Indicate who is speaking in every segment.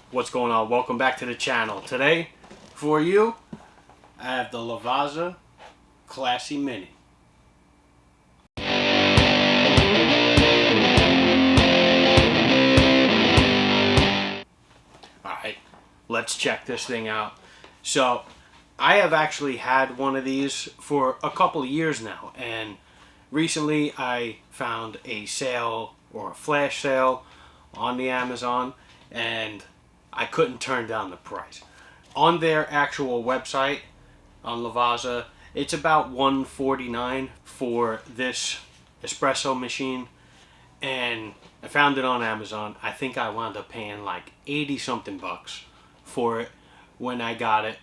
Speaker 1: What's going on? Welcome back to the channel. Today, for you, I have the Lavazza Classy Mini. Alright, let's check this thing out. So, I have actually had one of these for a couple of years now, and recently I found a sale or a flash sale on the Amazon, and I couldn't turn down the price. On their actual website, on Lavazza, it's about $149 for this espresso machine, and I found it on Amazon. I think I wound up paying like 80 something bucks for it when I got it.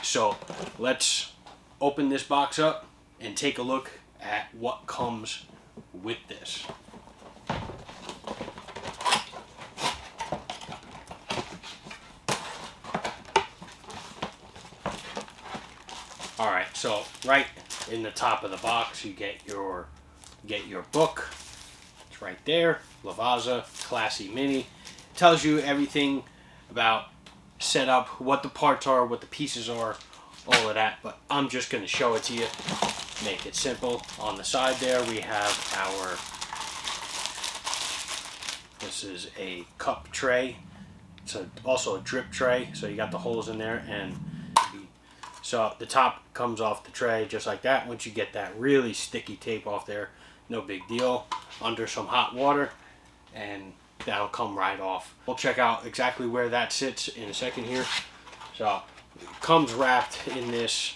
Speaker 1: So let's open this box up and take a look at what comes with this. Alright, so right in the top of the box you get your book. It's right there, Lavazza Classy Mini. It tells you everything about setup, what the parts are, what the pieces are, all of that, but I'm just going to show it to you, make it simple. On the side there we have this is a cup tray. It's also a drip tray, so you got the holes in there, and so the top comes off the tray just like that. Once you get that really sticky tape off there, no big deal. Under some hot water and that'll come right off. We'll check out exactly where that sits in a second here. So it comes wrapped in this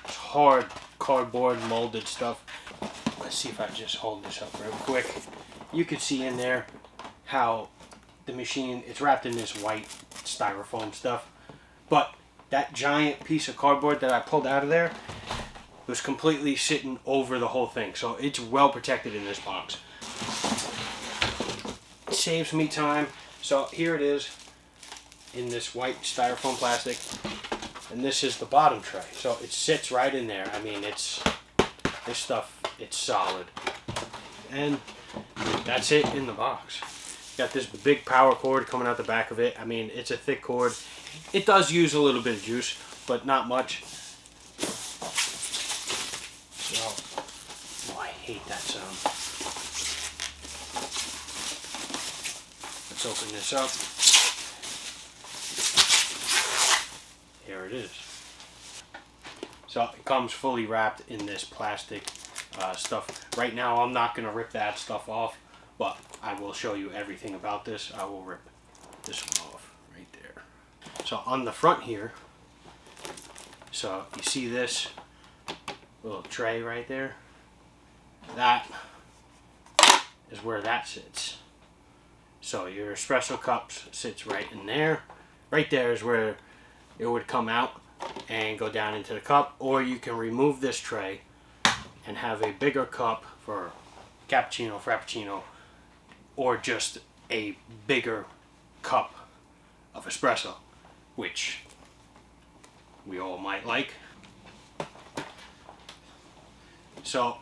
Speaker 1: hard cardboard molded stuff. Let's see if I just hold this up real quick. You can see in there how the machine, it's wrapped in this white styrofoam stuff, but that giant piece of cardboard that I pulled out of there was completely sitting over the whole thing. So it's well protected in this box. It saves me time. So here it is in this white styrofoam plastic. And this is the bottom tray. So it sits right in there. I mean, this stuff, it's solid. And that's it in the box. Got this big power cord coming out the back of it. I mean, it's a thick cord. It does use a little bit of juice, but not much. So, oh, I hate that sound. Let's open this up. Here it is. So it comes fully wrapped in this plastic stuff. Right now I'm not going to rip that stuff off, but I will show you everything about this. I will rip this one off right there. So on the front here, so you see this little tray right there? That is where that sits. So your espresso cups sits right in there. Right there is where it would come out and go down into the cup, or you can remove this tray and have a bigger cup for cappuccino, frappuccino, or just a bigger cup of espresso, which we all might like. So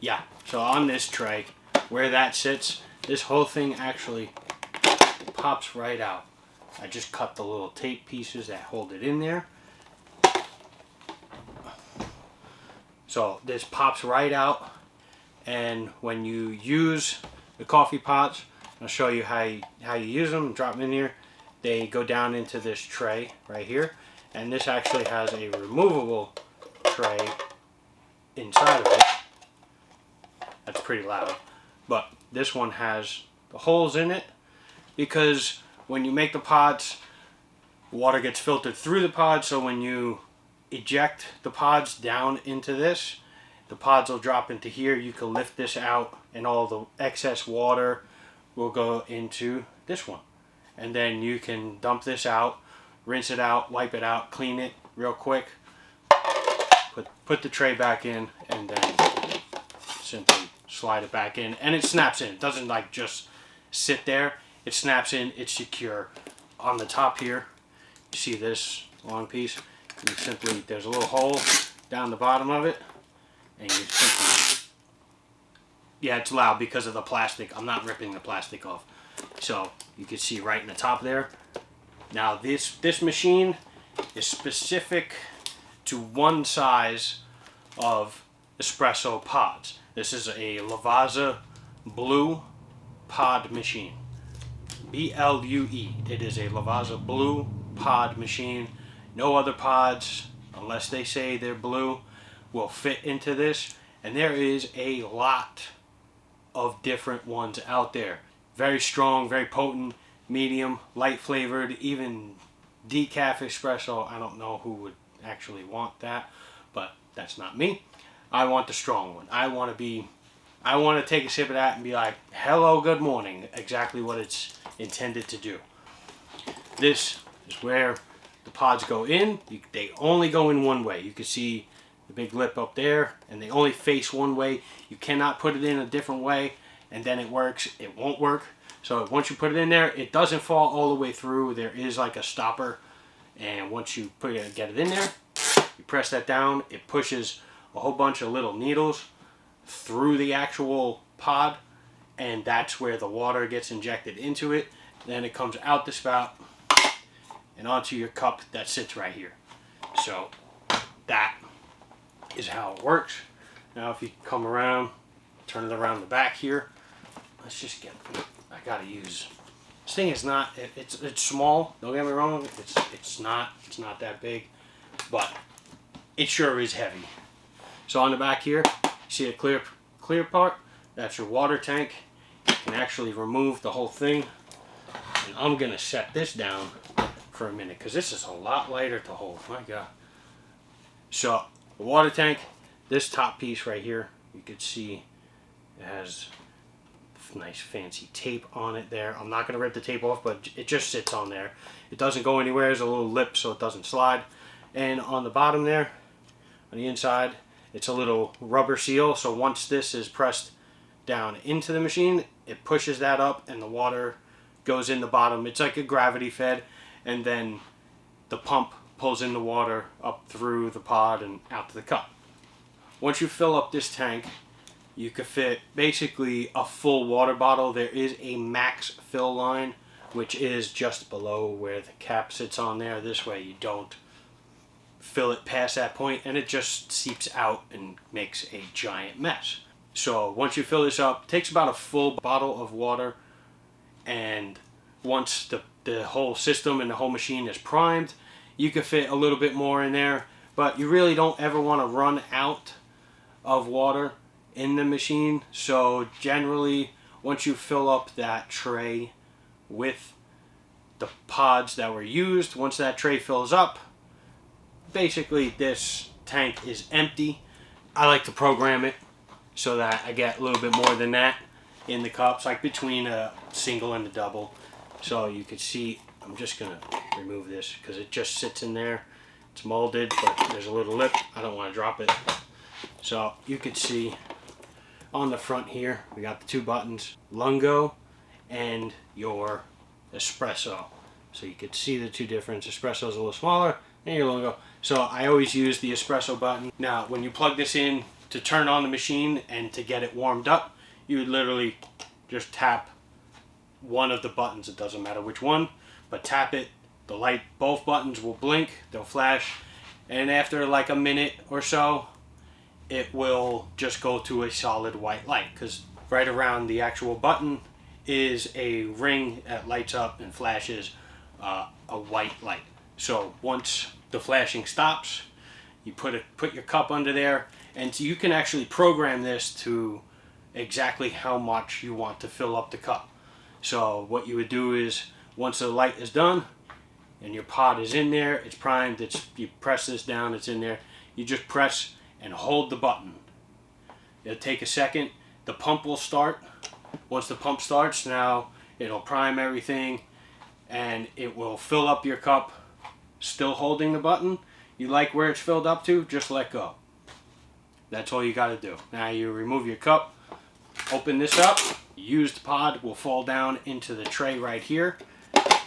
Speaker 1: yeah, so on this tray where that sits, this whole thing actually pops right out. I just cut the little tape pieces that hold it in there. So this pops right out, and when you use the coffee pots, I'll show you how you use them, drop them in here. They go down into this tray right here, and this actually has a removable tray inside of it. That's pretty loud, but this one has the holes in it because when you make the pods, water gets filtered through the pods, so when you eject the pods down into this, the pods will drop into here. You can lift this out and all the excess water will go into this one, and then you can dump this out, rinse it out, wipe it out, clean it real quick, put the tray back in, and then simply slide it back in, and it snaps in. It doesn't like just sit there. It snaps in. It's secure. On the top here, you see this long piece. You simply, there's a little hole down the bottom of it, and you simply, yeah, it's loud because of the plastic. I'm not ripping the plastic off. So you can see right in the top there. Now this machine is specific to one size of espresso pods. This is a Lavazza Blue pod machine. B-L-U-E. It is a Lavazza Blue pod machine. No other pods, unless they say they're blue, will fit into this. And there is a lot of different ones out there. Very strong, very potent, medium, light flavored, even decaf espresso. I don't know who would actually want that, but that's not me. I want the strong one. I want to take a sip of that and be like, hello, good morning. Exactly what it's intended to do. This is where the pods go in. They only go in one way. You can see the big lip up there, and they only face one way. You cannot put it in a different way and then it works. It won't work. So once you put it in there, it doesn't fall all the way through. There is like a stopper, and once you get it in there, you press that down. It pushes a whole bunch of little needles through the actual pod, and that's where the water gets injected into it. Then it comes out the spout and onto your cup that sits right here. So that is how it works. Now if you come around, turn it around the back here. Let's just get, I gotta use, this thing is not, it's small, don't get me wrong, it's not that big, but it sure is heavy. So on the back here, you see a clear part, that's your water tank. You can actually remove the whole thing. And I'm gonna set this down for a minute because this is a lot lighter to hold, my God. So the water tank, this top piece right here, you could see it has nice fancy tape on it there. I'm not going to rip the tape off, but it just sits on there. It doesn't go anywhere. There's a little lip so it doesn't slide. And on the bottom there, on the inside, it's a little rubber seal. So once this is pressed down into the machine, it pushes that up and the water goes in the bottom. It's like a gravity fed, and then the pump pulls in the water up through the pod and out to the cup. Once you fill up this tank, you could fit basically a full water bottle. There is a max fill line, which is just below where the cap sits on there. This way you don't fill it past that point and it just seeps out and makes a giant mess. So once you fill this up, it takes about a full bottle of water, and once the whole system and the whole machine is primed, you can fit a little bit more in there, but you really don't ever want to run out of water in the machine. So generally, once you fill up that tray with the pods that were used, once that tray fills up, basically this tank is empty. I like to program it so that I get a little bit more than that in the cups, like between a single and a double. So you can see, I'm just gonna remove this because it just sits in there. It's molded, but there's a little lip. I don't want to drop it. So you could see on the front here, we got the two buttons, Lungo and your Espresso. So you could see the two difference. Espresso is a little smaller and your Lungo. So I always use the Espresso button. Now, when you plug this in to turn on the machine and to get it warmed up, you would literally just tap one of the buttons. It doesn't matter which one, but tap it. The light, both buttons will blink, they'll flash, and after like a minute or so, it will just go to a solid white light, because right around the actual button is a ring that lights up and flashes a white light. So once the flashing stops, you put your cup under there, and so you can actually program this to exactly how much you want to fill up the cup. So what you would do is, once the light is done and your pod is in there, it's primed, you press this down, it's in there, you just press and hold the button. It'll take a second. The pump will start. Once the pump starts, now it'll prime everything and it will fill up your cup, still holding the button. You like where it's filled up to, just let go. That's all you got to do. Now you remove your cup, open this up, used pod will fall down into the tray right here,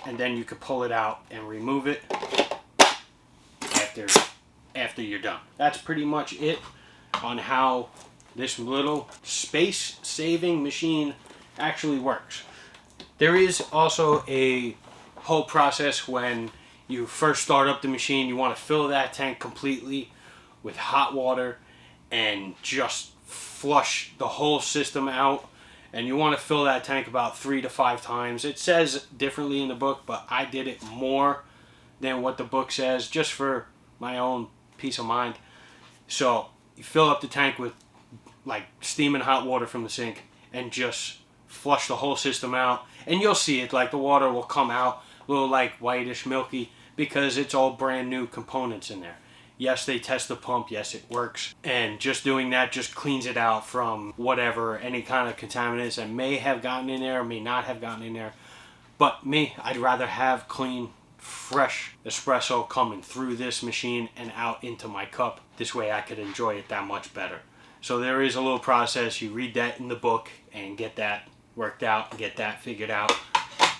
Speaker 1: and then you can pull it out and remove it after you're done. That's pretty much it on how this little space-saving machine actually works. There is also a whole process when you first start up the machine. You want to fill that tank completely with hot water and just flush the whole system out. And you want to fill that tank about 3 to 5 times. It says differently in the book, but I did it more than what the book says, just for my own peace of mind. So you fill up the tank with like steaming hot water from the sink and just flush the whole system out. And you'll see it, like the water will come out a little like whitish milky because it's all brand new components in there. Yes, they test the pump. Yes, it works. And just doing that just cleans it out from whatever, any kind of contaminants that may have gotten in there or may not have gotten in there. But me, I'd rather have clean, fresh espresso coming through this machine and out into my cup. This way I could enjoy it that much better. So there is a little process. You read that in the book and get that worked out and get that figured out.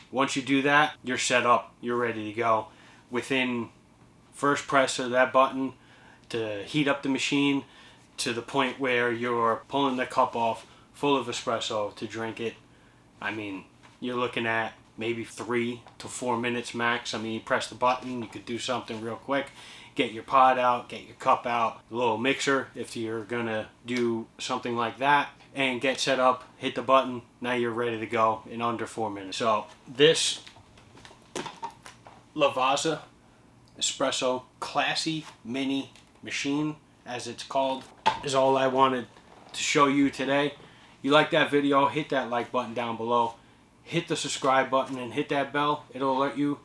Speaker 1: Once you do that, you're set up. You're ready to go. Within first press of that button to heat up the machine to the point where you're pulling the cup off full of espresso to drink it. I mean, you're looking at maybe 3 to 4 minutes max. I mean, you press the button, you could do something real quick. Get your pot out, get your cup out, a little mixer if you're gonna do something like that, and get set up, hit the button, now you're ready to go in under 4 minutes. So this Lavazza Espresso Classy Mini Machine, as it's called, is all I wanted to show you today. You like that video, hit that like button down below. Hit the subscribe button and hit that bell. It'll alert you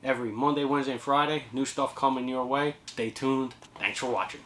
Speaker 1: every Monday, Wednesday, and Friday. New stuff coming your way. Stay tuned. Thanks for watching.